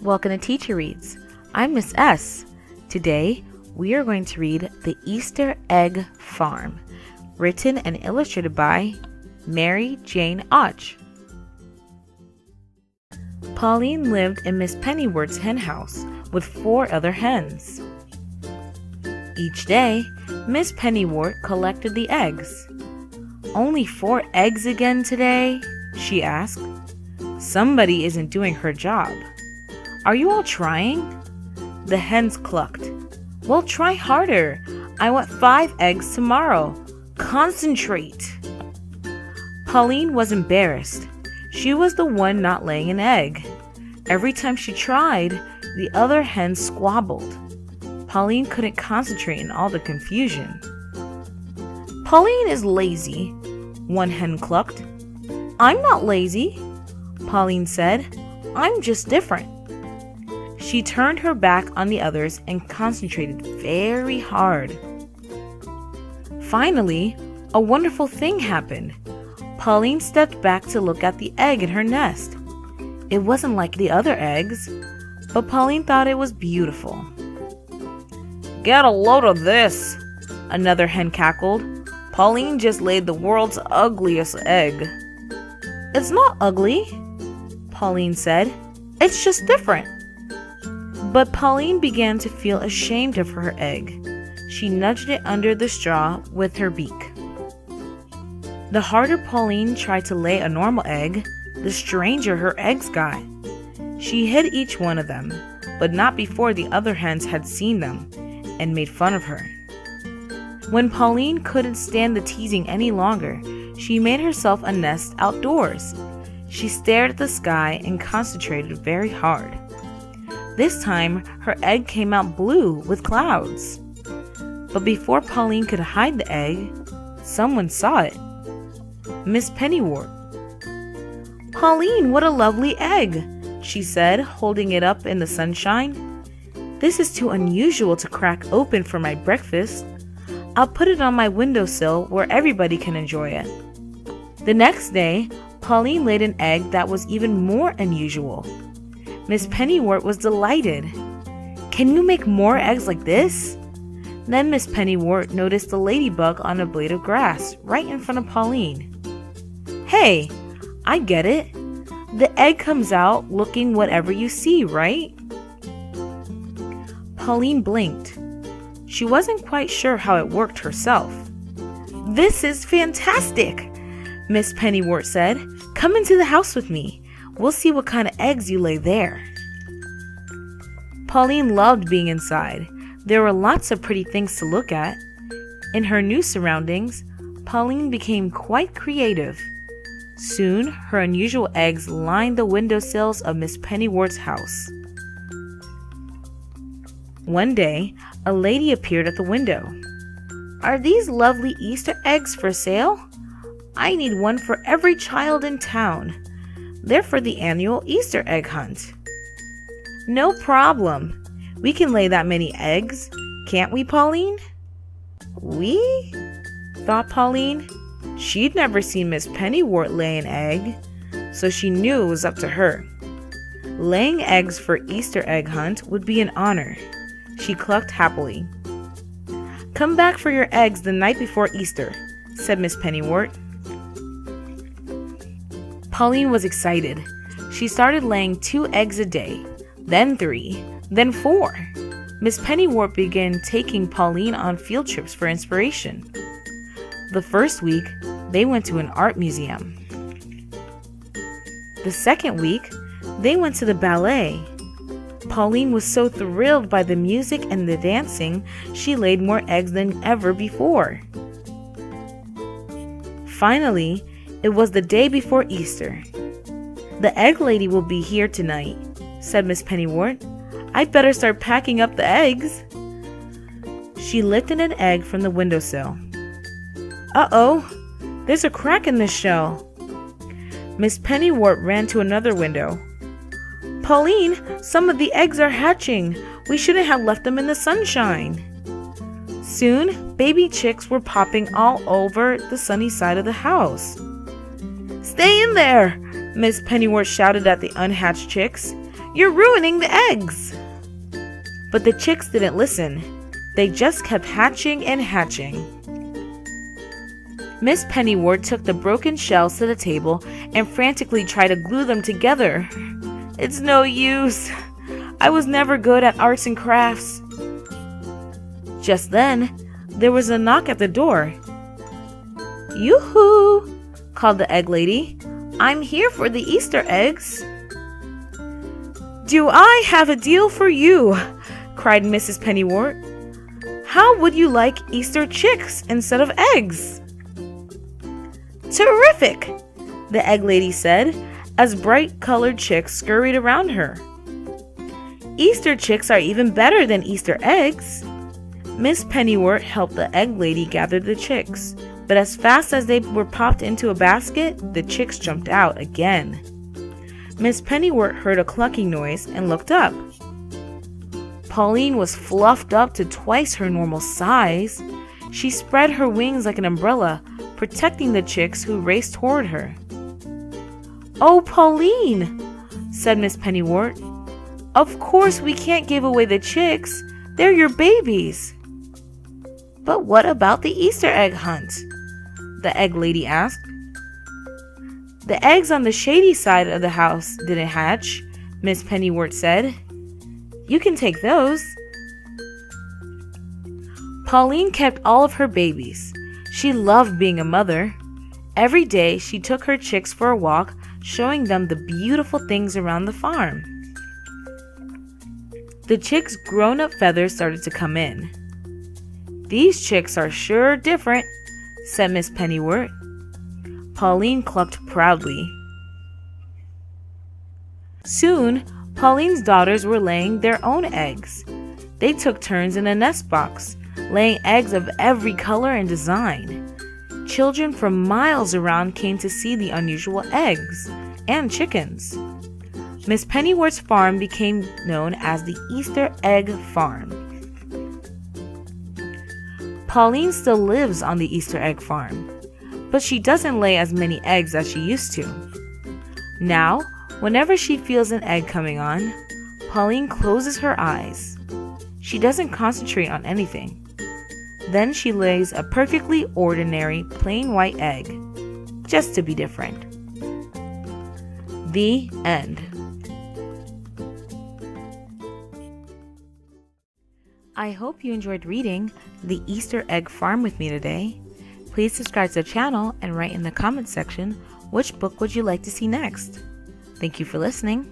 Welcome to Teacher Reads. I'm Miss S. Today, we are going to read The Easter Egg Farm, written and illustrated by Mary Jane Auch. Pauline lived in Miss Pennyworth's hen house with 4 other hens. Each day, Miss Pennyworth collected the eggs. "Only 4 eggs again today?" she asked. "Somebody isn't doing her job. Are you all trying?" The hens clucked. "Well, try harder. I want 5 eggs tomorrow. Concentrate." Pauline was embarrassed. She was the one not laying an egg. Every time she tried, the other hens squabbled. Pauline couldn't concentrate in all the confusion. "Pauline is lazy," one hen clucked. "I'm not lazy," Pauline said. "I'm just different." She turned her back on the others and concentrated very hard. Finally, a wonderful thing happened. Pauline stepped back to look at the egg in her nest. It wasn't like the other eggs, but Pauline thought it was beautiful. "Get a load of this," another hen cackled. "Pauline just laid the world's ugliest egg." "It's not ugly," Pauline said. "It's just different." But Pauline began to feel ashamed of her egg. She nudged it under the straw with her beak. The harder Pauline tried to lay a normal egg, the stranger her eggs got. She hid each one of them, but not before the other hens had seen them and made fun of her. When Pauline couldn't stand the teasing any longer, she made herself a nest outdoors. She stared at the sky and concentrated very hard. This time, her egg came out blue with clouds. But before Pauline could hide the egg, someone saw it. Miss Pennyworth. "Pauline, what a lovely egg," she said, holding it up in the sunshine. "This is too unusual to crack open for my breakfast. I'll put it on my windowsill where everybody can enjoy it." The next day, Pauline laid an egg that was even more unusual. Miss Pennyworth was delighted. "Can you make more eggs like this?" Then Miss Pennyworth noticed the ladybug on a blade of grass right in front of Pauline. "Hey, I get it. The egg comes out looking whatever you see, right?" Pauline blinked. She wasn't quite sure how it worked herself. "This is fantastic," Miss Pennyworth said. "Come into the house with me. We'll see what kind of eggs you lay there." Pauline loved being inside. There were lots of pretty things to look at. In her new surroundings, Pauline became quite creative. Soon, her unusual eggs lined the windowsills of Miss Pennyworth's house. One day, a lady appeared at the window. "Are these lovely Easter eggs for sale? I need one for every child in town. They're for the annual Easter egg hunt." "No problem. We can lay that many eggs, can't we, Pauline?" "We?" thought Pauline. She'd never seen Miss Pennyworth lay an egg, so she knew it was up to her. Laying eggs for Easter egg hunt would be an honor. She clucked happily. "Come back for your eggs the night before Easter," said Miss Pennyworth. Pauline was excited. She started laying 2 eggs a day, then 3, then 4. Miss Pennyworth began taking Pauline on field trips for inspiration. The first week, they went to an art museum. The second week, they went to the ballet. Pauline was so thrilled by the music and the dancing, she laid more eggs than ever before. Finally, it was the day before Easter. "The egg lady will be here tonight," said Miss Pennyworth. "I'd better start packing up the eggs." She lifted an egg from the windowsill. "Uh-oh, there's a crack in the shell." Miss Pennyworth ran to another window. "Pauline, some of the eggs are hatching. We shouldn't have left them in the sunshine." Soon, baby chicks were popping all over the sunny side of the house. "Stay in there!" Miss Pennyworth shouted at the unhatched chicks. You're ruining the eggs!" But the chicks didn't listen. They just kept hatching and hatching. Miss Pennywort took the broken shells to the table and frantically tried to glue them together. "It's no use. I was never good at arts and crafts." Just then, there was a knock at the door. "Yoo-hoo!" called the egg lady. "I'm here for the Easter eggs." "Do I have a deal for you?" cried Mrs. Pennywort. "How would you like Easter chicks instead of eggs?" "Terrific!" the egg lady said, as bright-colored chicks scurried around her. "Easter chicks are even better than Easter eggs." Miss Pennywort helped the egg lady gather the chicks, but as fast as they were popped into a basket, the chicks jumped out again. Miss Pennywort heard a clucking noise and looked up. Pauline was fluffed up to twice her normal size. She spread her wings like an umbrella, protecting the chicks who raced toward her. "Oh, Pauline," said Miss Pennywort. "Of course we can't give away the chicks. They're your babies." "But what about the Easter egg hunt?" the egg lady asked. "The eggs on the shady side of the house didn't hatch," Miss Pennywort said. "You can take those." Pauline kept all of her babies. She loved being a mother. Every day she took her chicks for a walk, showing them the beautiful things around the farm. The chicks' grown-up feathers started to come in. "These chicks are sure different," said Miss Pennywort. Pauline clucked proudly. Soon, Pauline's daughters were laying their own eggs. They took turns in a nest box, laying eggs of every color and design. Children from miles around came to see the unusual eggs and chickens. Miss Pennywort's farm became known as the Easter Egg Farm. Pauline still lives on the Easter Egg Farm, but she doesn't lay as many eggs as she used to. Now, whenever she feels an egg coming on, Pauline closes her eyes. She doesn't concentrate on anything. Then she lays a perfectly ordinary plain white egg, just to be different. The end. I hope you enjoyed reading The Easter Egg Farm with me today. Please subscribe to the channel and write in the comments section which book would you like to see next. Thank you for listening.